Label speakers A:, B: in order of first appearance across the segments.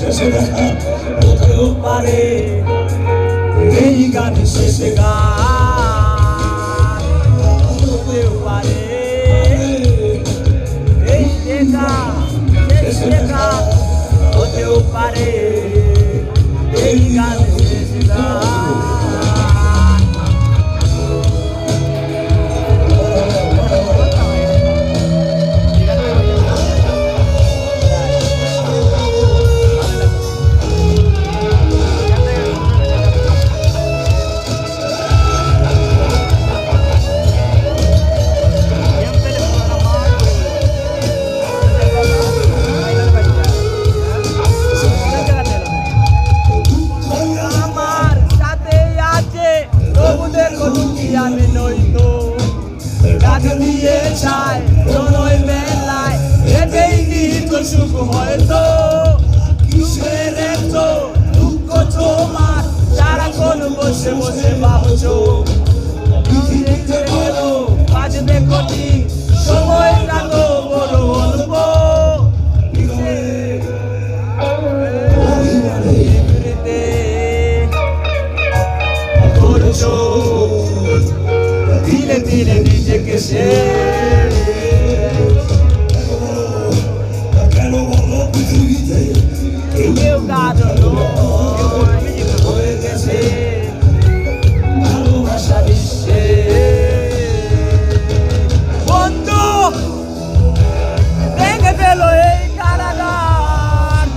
A: শেষে দেখা হতেও পারে এই গানে শেষে গান হতেও পারে এই দেখা শেষ দেখা হতেও পারে এই গানে শেষে গান আমি নইতো কাজ দিয়ে চাই নয় মেলায় এটাই নিহিত সুখ হয়তো কিসের তো দুঃখ তোমার সারাক্ষণ বসে বসে ভাবছো কাজ দেখো ঠিক সময়টা তো বড় অল্প করছো ধীরে ধীরে নিজেকে সে কেন বলো পৃথিবীতে কেউ কাঁদলো হয়ে গেছে ভালোবাসা বিশ্বে বন্ধু দেখে পেল এই কারাগার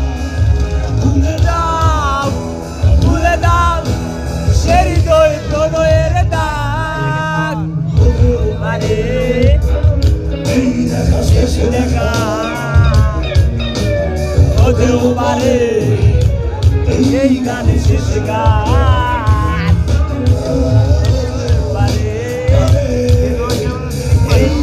A: ভুলে দাও সেই হৃদয় প্রণয়ের দাগ পারে এই দেখা শেষ দেখা হতেও পারে এই গানে শেষ গান পারে এই